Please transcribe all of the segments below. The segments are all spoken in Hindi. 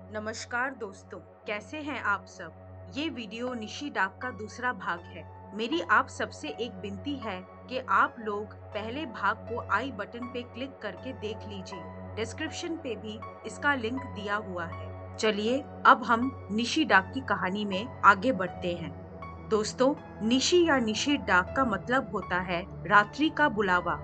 नमस्कार दोस्तों, कैसे हैं आप सब। ये वीडियो निशी डाक का दूसरा भाग है। मेरी आप सबसे एक विनती है कि आप लोग पहले भाग को आई बटन पे क्लिक करके देख लीजिए। डिस्क्रिप्शन पे भी इसका लिंक दिया हुआ है। चलिए अब हम निशी डाक की कहानी में आगे बढ़ते हैं। दोस्तों, निशी या निशी डाक का मतलब होता है रात्रि का बुलावा।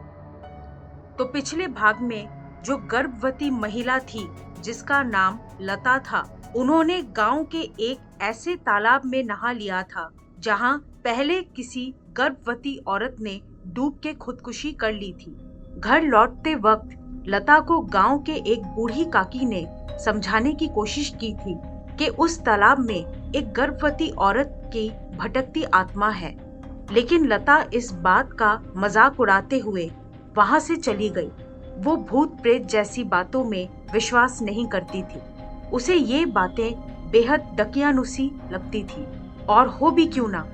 तो पिछले भाग में जो गर्भवती महिला थी जिसका नाम लता था, उन्होंने गांव के एक ऐसे तालाब में नहा लिया था जहां पहले किसी गर्भवती औरत ने डूब के खुदकुशी कर ली थी। घर लौटते वक्त लता को गांव के एक बूढ़ी काकी ने समझाने की कोशिश की थी कि उस तालाब में एक गर्भवती औरत की भटकती आत्मा है, लेकिन लता इस बात का मजाक उड़ाते हुए वहां से चली गई। वो भूत प्रेत जैसी बातों में विश्वास नहीं करती थी। उसे ये बातें बेहद दकियानुसी लगती थी, और हो भी क्यों ना।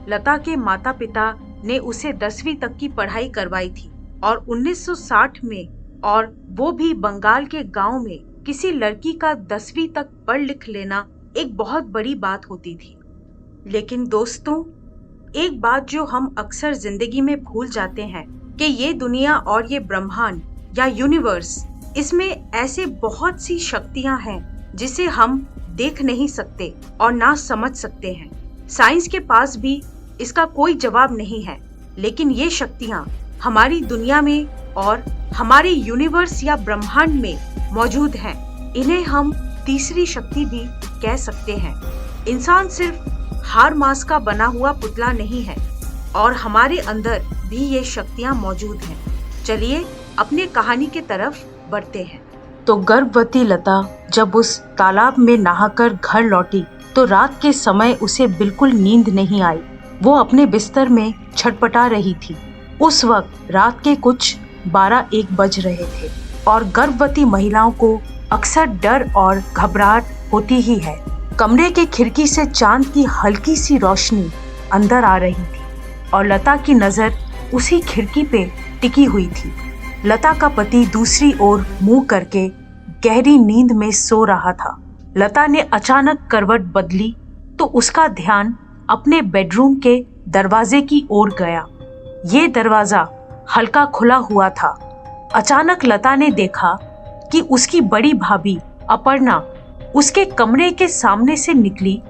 लता के माता पिता ने उसे 10वीं तक की पढ़ाई करवाई थी और 1960 में, और वो भी बंगाल के गांव में, किसी लड़की का 10वीं तक पढ़ लिख लेना एक बहुत बड़ी बात होती थी। लेकिन दोस्तों, एक बात जो हम अक्सर जिंदगी में भूल जाते हैं कि ये दुनिया और ये ब्रह्मांड या यूनिवर्स, इसमें ऐसे बहुत सी शक्तियां हैं जिसे हम देख नहीं सकते और ना समझ सकते हैं। साइंस के पास भी इसका कोई जवाब नहीं है, लेकिन ये शक्तियां हमारी दुनिया में और हमारे यूनिवर्स या ब्रह्मांड में मौजूद हैं। इन्हें हम तीसरी शक्ति भी कह सकते हैं। इंसान सिर्फ हाड़ मांस का बना हुआ पुतला नहीं है, और हमारे अंदर भी ये शक्तियां मौजूद हैं। चलिए अपने कहानी की तरफ बढ़ते हैं। तो गर्भवती लता जब उस तालाब में नहाकर घर लौटी तो रात के समय उसे बिल्कुल नींद नहीं आई। वो अपने बिस्तर में छटपटा रही थी। उस वक्त रात के कुछ 12-1 बज रहे थे, और गर्भवती महिलाओं को अक्सर डर और घबराहट होती ही है। कमरे के खिड़की से चांद की हल्की सी रोशनी अंदर आ रही थी, और लता की नजर उसी खिड़की पे टिकी हुई थी। लता का पति दूसरी ओर मुंह करके गहरी नींद में सो रहा था। लता ने अचानक करवट बदली तो उसका ध्यान अपने बेडरूम के दरवाजे की ओर गया। ये दरवाजा हल्का खुला हुआ था। अचानक लता ने देखा कि उसकी बड़ी भाभी अपर्णा उसके कमरे के सामने से निकली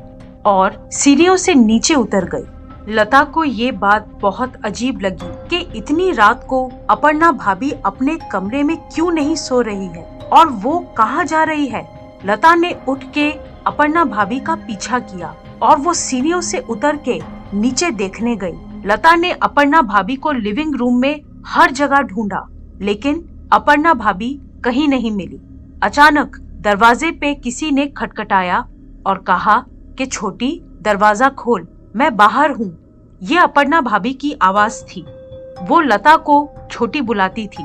और सीढ़ियों से नीचे उतर गई। लता को ये बात बहुत अजीब लगी कि इतनी रात को अपर्णा भाभी अपने कमरे में क्यों नहीं सो रही है, और वो कहाँ जा रही है। लता ने उठ के अपर्णा भाभी का पीछा किया और वो सीढ़ियों से उतर के नीचे देखने गई। लता ने अपर्णा भाभी को लिविंग रूम में हर जगह ढूंढा, लेकिन अपर्णा भाभी कहीं नहीं मिली। अचानक दरवाजे पे किसी ने खटखटाया और कहा कि छोटी, दरवाजा खोल, मैं बाहर हूँ। ये अपर्णा भाभी की आवाज थी। वो लता को छोटी बुलाती थी,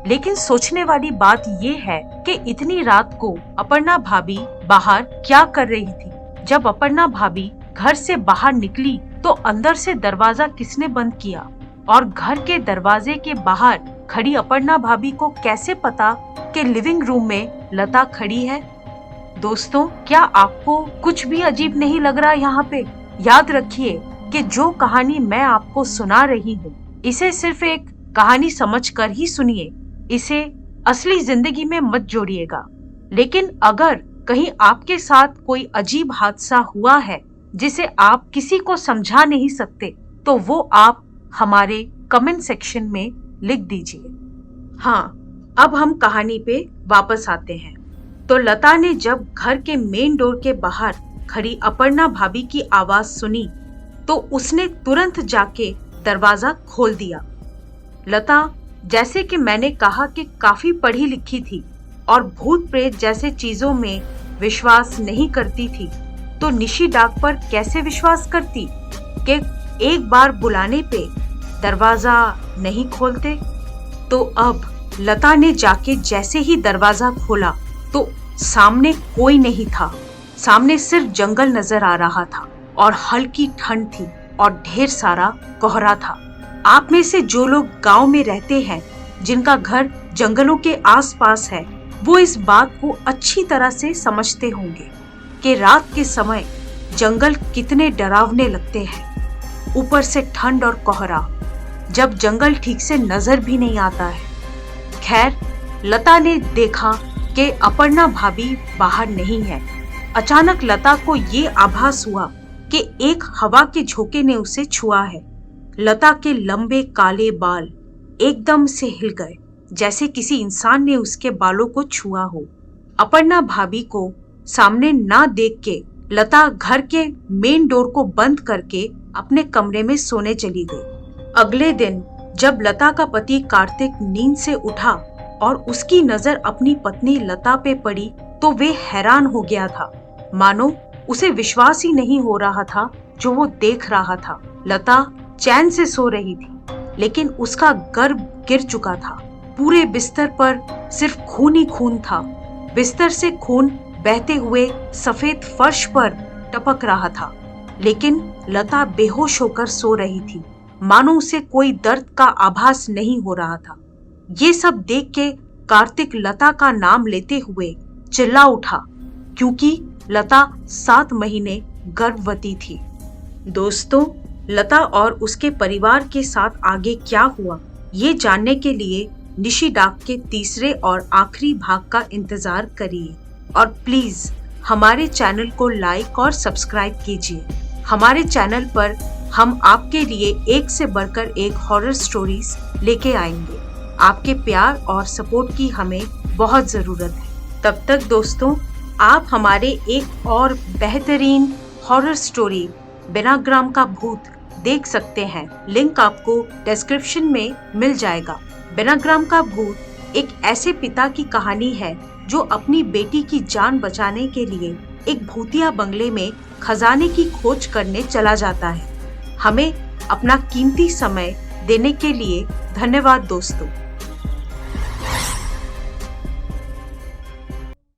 लेकिन सोचने वाली बात ये है कि इतनी रात को अपर्णा भाभी बाहर क्या कर रही थी। जब अपर्णा भाभी घर से बाहर निकली तो अंदर से दरवाजा किसने बंद किया, और घर के दरवाजे के बाहर खड़ी अपर्णा भाभी को कैसे पता कि लिविंग रूम में लता खड़ी है। दोस्तों, क्या आपको कुछ भी अजीब नहीं लग रहा यहाँ पे? याद रखिए कि जो कहानी मैं आपको सुना रही हूँ, इसे सिर्फ एक कहानी समझकर ही सुनिए। इसे असली जिंदगी में मत जोड़िएगा। लेकिन अगर कहीं आपके साथ कोई अजीब हादसा हुआ है जिसे आप किसी को समझा नहीं सकते, तो वो आप हमारे कमेंट सेक्शन में लिख दीजिए। हाँ, अब हम कहानी पे वापस आते हैं। तो लता ने जब घर के मेन डोर के बाहर खड़ी अपर्णा भाभी की आवाज सुनी तो उसने तुरंत जाके दरवाजा खोल दिया। लता, जैसे कि मैंने कहा, कि काफी पढ़ी लिखी थी और भूत प्रेत जैसे चीजों में विश्वास नहीं करती थी, तो निशी डाक पर कैसे विश्वास करती कि एक बार बुलाने पे दरवाजा नहीं खोलते। तो अब लता ने जाके जैसे ही दरवाजा खोला तो सामने कोई नहीं था। सामने सिर्फ जंगल नजर आ रहा था, और हल्की ठंड थी, और ढेर सारा कोहरा था। आप में से जो लोग गांव में रहते हैं, जिनका घर जंगलों के आसपास है, वो इस बात को अच्छी तरह से समझते होंगे कि रात के समय जंगल कितने डरावने लगते हैं। ऊपर से ठंड और कोहरा, जब जंगल ठीक से नजर भी नहीं आता है। खैर, लता ने देखा कि अपर्णा भाभी बाहर नहीं है। अचानक लता को ये आभास हुआ कि एक हवा के झोंके ने उसे छुआ है। लता के लंबे काले बाल एकदम से हिल गए, जैसे किसी इंसान ने उसके बालों को छुआ हो। अपर्णा भाभी को सामने ना देख के लता घर के मेन डोर को बंद करके अपने कमरे में सोने चली गई। अगले दिन जब लता का पति कार्तिक नींद से उठा और उसकी नजर अपनी पत्नी लता पे पड़ी तो वे हैरान हो गया था। मानो उसे विश्वास ही नहीं हो रहा था जो वो देख रहा था। लता चैन से सो रही थी, लेकिन उसका गर्भ गिर चुका था। पूरे बिस्तर पर सिर्फ खून ही खून था। बिस्तर से खून बहते हुए सफेद फर्श पर टपक रहा था, लेकिन लता बेहोश होकर सो रही थी, मानो उसे कोई दर्द का आभास नहीं हो रहा था। ये सब देख के कार्तिक लता का नाम लेते हुए चिल्ला उठा, क्योंकि लता 7 महीने गर्भवती थी। दोस्तों, लता और उसके परिवार के साथ आगे क्या हुआ, ये जानने के लिए निशी डाक के तीसरे और आखिरी भाग का इंतजार करिए। और प्लीज हमारे चैनल को लाइक और सब्सक्राइब कीजिए। हमारे चैनल पर हम आपके लिए एक से बढ़कर एक हॉरर स्टोरीज लेके आएंगे। आपके प्यार और सपोर्ट की हमें बहुत जरूरत है। तब तक दोस्तों, आप हमारे एक और बेहतरीन हॉरर स्टोरी बिनाग्राम का भूत देख सकते हैं। लिंक आपको डिस्क्रिप्शन में मिल जाएगा। बिनाग्राम का भूत एक ऐसे पिता की कहानी है जो अपनी बेटी की जान बचाने के लिए एक भूतिया बंगले में खजाने की खोज करने चला जाता है। हमें अपना कीमती समय देने के लिए धन्यवाद दोस्तों।